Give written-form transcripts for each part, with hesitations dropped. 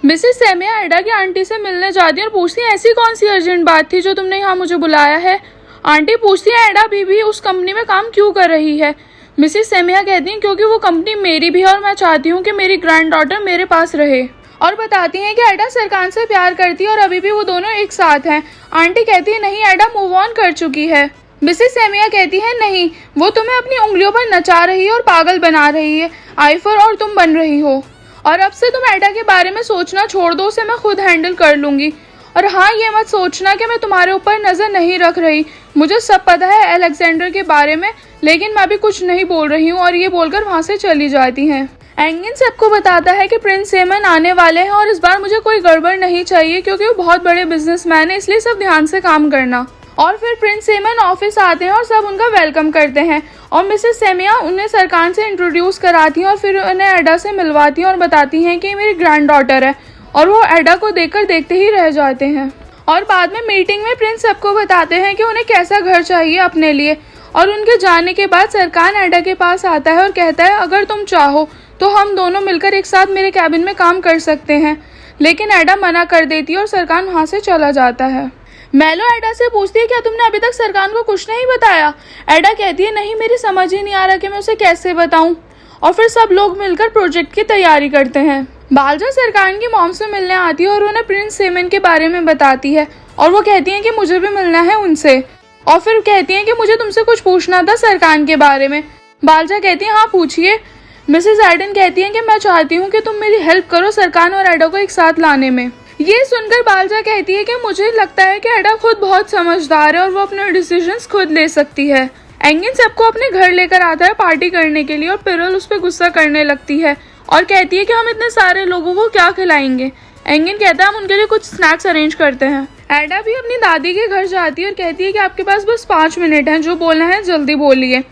Mrs semiya एडा की aunty से मिलने जाती है और पूछती है ऐसी कौन सी अर्जेंट बात थी जो तुमने यहाँ मुझे बुलाया है। आंटी पूछती है एडा बीबी उस कंपनी में काम क्यों कर रही है। मिसेस सेमिया कहती हैं क्योंकि वो कंपनी मेरी भी है और मैं चाहती हूँ कि मेरी ग्रैंड डॉटर मेरे पास रहे। और बताती हैं कि एडा सरकान से प्यार करती है और अभी भी वो दोनों एक साथ हैं। आंटी कहती है नहीं, एडा मूव ऑन कर चुकी है। मिसेस सेमिया कहती है नहीं, वो तुम्हें अपनी उंगलियों पर नचा रही है और पागल बना रही है। आइफर और तुम बन रही हो और अब से तुम एडा के बारे में सोचना छोड़ दो, उसे मैं खुद हैंडल कर लूंगी। और हाँ, ये मत सोचना कि मैं तुम्हारे ऊपर नजर नहीं रख रही, मुझे सब पता है अलेक्जेंडर के बारे में, लेकिन मैं भी कुछ नहीं बोल रही हूँ। और ये बोलकर वहाँ से चली जाती हैं। एंगिन सबको बताता है कि प्रिंस सेमन आने वाले हैं और इस बार मुझे कोई गड़बड़ नहीं चाहिए क्योंकि वो बहुत बड़े बिजनेसमैन है, इसलिए सब ध्यान से काम करना। और फिर प्रिंस सेमन ऑफिस आते हैं और सब उनका वेलकम करते हैं और मिसेस सेमिया उन्हें सरकान से इंट्रोड्यूस कराती हैं और फिर उन्हें एडा से मिलवाती हैं और बताती हैं कि ये मेरी ग्रैंड डॉटर है। और वो एडा को देखकर देखते ही रह जाते हैं। और बाद में मीटिंग में प्रिंस सबको बताते हैं कि उन्हें कैसा घर चाहिए अपने लिए। और उनके जाने के बाद सरकान एडा के पास आता है और कहता है अगर तुम चाहो तो हम दोनों मिलकर एक साथ मेरे कैबिन में काम कर सकते हैं। लेकिन एडा मना कर देती है और सरकान वहाँ से चला जाता है। मेलो एडा से पूछती है क्या तुमने अभी तक सरकान को कुछ नहीं बताया। एडा कहती है नहीं, मेरी समझ ही नहीं आ रहा कि मैं उसे कैसे बताऊं। और फिर सब लोग मिलकर प्रोजेक्ट की तैयारी करते हैं। बालजा सरकान की मॉम से मिलने आती है और उन्हें प्रिंस सेमन के बारे में बताती है और वो कहती है कि मुझे भी मिलना है उनसे। और फिर कहती है कि मुझे तुमसे कुछ पूछना था सरकान के बारे में। बालजा कहती है हाँ पूछिए। मिसेस एडन कहती है कि मैं चाहती हूँ कि तुम मेरी हेल्प करो सरकान और एडा को एक साथ लाने में। ये सुनकर बालजा कहती है कि मुझे लगता है कि एडा खुद बहुत समझदार है और वो अपने डिसीजंस खुद ले सकती है। एंगिन सबको अपने घर लेकर आता है पार्टी करने के लिए और पिरल उस पर गुस्सा करने लगती है और कहती है कि हम इतने सारे लोगों को क्या खिलाएंगे। एंगिन कहता है हम उनके लिए कुछ स्नैक्स अरेंज करते हैं। एडा भी अपनी दादी के घर जाती है और कहती है कि आपके पास बस 5 मिनट हैं, जो बोलना है जल्दी बोलिए।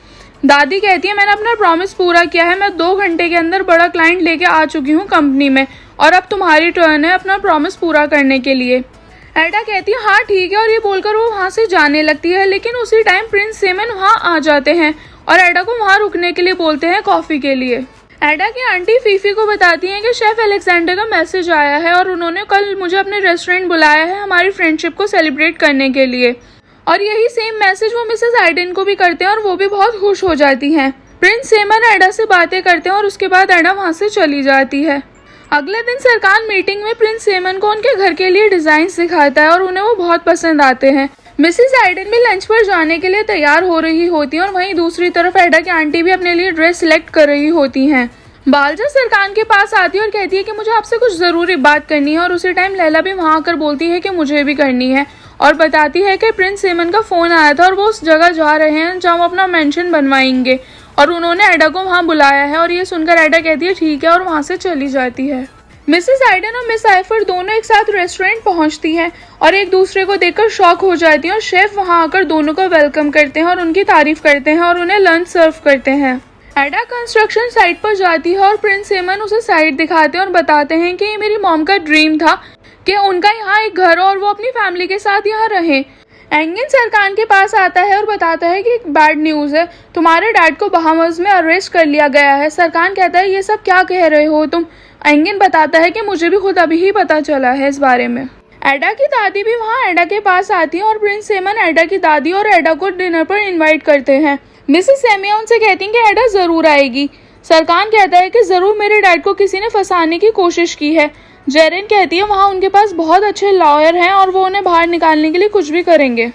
दादी कहती है मैंने अपना प्रॉमिस पूरा किया है, मैं 2 घंटे के अंदर बड़ा क्लाइंट लेके आ चुकी हूँ कंपनी में और अब तुम्हारी टर्न है अपना प्रॉमिस पूरा करने के लिए। एडा कहती है हाँ ठीक है और ये बोलकर वो वहाँ से जाने लगती है। लेकिन उसी टाइम प्रिंस सेमन वहाँ आ जाते हैं और एडा को वहाँ रुकने के लिए बोलते हैं कॉफी के लिए। एडा की आंटी फीफी को बताती हैं कि शेफ अलेक्जेंडर का मैसेज आया है और उन्होंने कल मुझे अपने रेस्टोरेंट बुलाया है हमारी फ्रेंडशिप को सेलिब्रेट करने के लिए। और यही सेम मैसेज वो मिसेस आइडन को भी करते हैं और वो भी बहुत खुश हो जाती हैं। प्रिंस सेमन एडा से बातें करते हैं और उसके बाद एडा वहाँ से चली जाती है। अगले दिन सरकान मीटिंग में प्रिंस सेमन को उनके घर के लिए डिजाइन सिखाता है और उन्हें वो बहुत पसंद आते हैं। मिसेस आइडन भी लंच पर जाने के लिए तैयार हो रही होती हैं और वहीं दूसरी तरफ एडा की आंटी भी अपने लिए ड्रेस सिलेक्ट कर रही होती हैं। बालजा सरकान के पास आती है और कहती है कि मुझे आपसे कुछ जरूरी बात करनी है और उसी टाइम लैला भी वहाँ आकर बोलती है कि मुझे भी करनी है और बताती है कि प्रिंस सेमन का फोन आया था और वो उस जगह जा रहे हैं जहाँ वो अपना मेंशन बनवाएंगे और उन्होंने एडा को वहाँ बुलाया है। और ये सुनकर एडा कहती है ठीक है और वहाँ से चली जाती है। मिसेस आइडन और मिस आइफर दोनों एक साथ रेस्टोरेंट पहुंचती हैं और एक दूसरे को देखकर शॉक हो जाती हैं और शेफ वहां आकर दोनों को वेलकम करते हैं और उनकी तारीफ करते हैं और उन्हें लंच सर्व करते हैं। एडा कंस्ट्रक्शन साइट पर जाती है और प्रिंस सेमन उसे साइट दिखाते हैं और बताते हैं कि ये मेरी मॉम का ड्रीम था कि उनका यहाँ एक घर और वो अपनी फैमिली के साथ यहाँ रहे। एंगिन सरकान के पास आता है और बताता है कि एक बैड न्यूज़ है, तुम्हारे डैड को बहामास में अरेस्ट कर लिया गया है। सरकान कहता है ये सब क्या कह रहे हो तुम। एंगिन बताता है कि मुझे भी खुद अभी ही पता चला है इस बारे में। एडा की दादी भी वहाँ एडा के पास आती है और प्रिंस सेमन एडा की दादी और एडा को डिनर पर इनवाइट करते हैं। मिसेस सेमिया उनसे कहती हैं कि एडा जरूर आएगी। सरकान कहता है कि जरूर मेरे डैड को किसी ने फंसाने की कोशिश की है। जेरिन कहती है वहाँ उनके पास बहुत अच्छे लॉयर हैं और वो उन्हें बाहर निकालने के लिए कुछ भी करेंगे।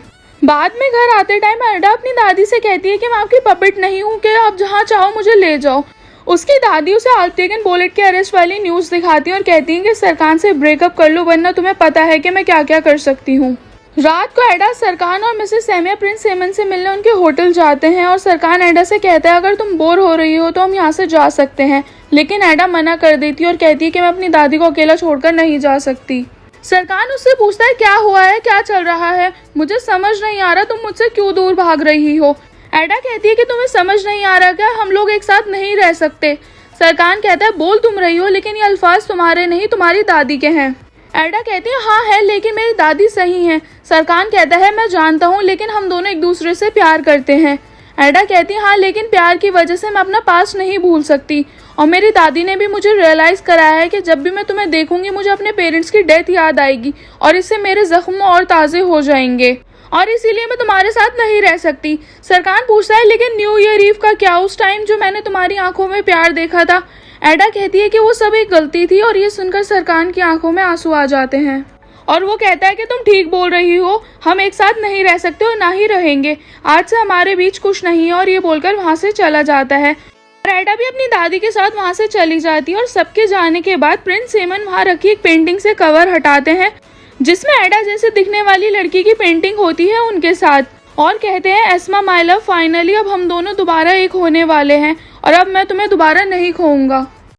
बाद में घर आते टाइम एडा अपनी दादी से कहती है कि मैं आपकी पपेट नहीं हूँ कि आप जहाँ चाहो मुझे ले जाओ। उसकी दादी उसे आल्टेगन बोलेट के अरेस्ट वाली न्यूज़ दिखाती है और कहती है कि सरकान से ब्रेकअप कर लो वरना तुम्हें पता है कि मैं क्या क्या कर सकती हूँ। रात को एडा सरकान और मिसेस सेमिया प्रिंस सेमन से मिलने उनके होटल जाते हैं और सरकान एडा से कहता है अगर तुम बोर हो रही हो तो हम यहाँ से जा सकते हैं। लेकिन एडा मना कर देती है और कहती है कि मैं अपनी दादी को अकेला छोड़कर नहीं जा सकती। सरकान उससे पूछता है क्या हुआ है, क्या चल रहा है, मुझे समझ नहीं आ रहा, तुम मुझसे क्यों दूर भाग रही हो। एडा कहती है कि तुम्हें समझ नहीं आ रहा क्या, हम लोग एक साथ नहीं रह सकते। सरकान कहता है बोल तुम रही हो लेकिन ये अल्फाज तुम्हारे नहीं तुम्हारी दादी के हैं। एडा कहती है हाँ है लेकिन मेरी दादी सही है। सरकान कहता है मैं जानता हूँ लेकिन हम दोनों एक दूसरे से प्यार करते हैं। एडा कहती हाँ, लेकिन प्यार की वजह से मैं अपना पास्ट नहीं भूल सकती, और मेरी दादी ने भी मुझे रियलाइज कराया है कि जब भी मैं तुम्हें देखूंगी मुझे अपने पेरेंट्स की डेथ याद आएगी और इससे मेरे जख्म और ताज़े हो जाएंगे, और इसीलिए मैं तुम्हारे साथ नहीं रह सकती। सरकान पूछता है लेकिन न्यू ईयर ईव का क्या, उस टाइम जो मैंने तुम्हारी आंखों में प्यार देखा था। एडा कहती है कि वो सब एक गलती थी, और ये सुनकर सरकान की आंखों में आंसू आ जाते हैं और वो कहता है कि तुम ठीक बोल रही हो, हम एक साथ नहीं रह सकते और ना ही रहेंगे, आज से हमारे बीच कुछ नहीं है, और ये बोलकर वहाँ से चला जाता है। एडा भी अपनी दादी के साथ वहाँ से चली जाती है और सबके जाने के बाद प्रिंस सेमन वहाँ रखी एक पेंटिंग से कवर हटाते हैं जिसमें एडा जैसे दिखने वाली लड़की की पेंटिंग होती है उनके साथ, और कहते हैं एस्मा माय लव, फाइनली अब हम दोनों दोबारा एक होने वाले हैं और अब मैं तुम्हें दोबारा नहीं खोऊंगा।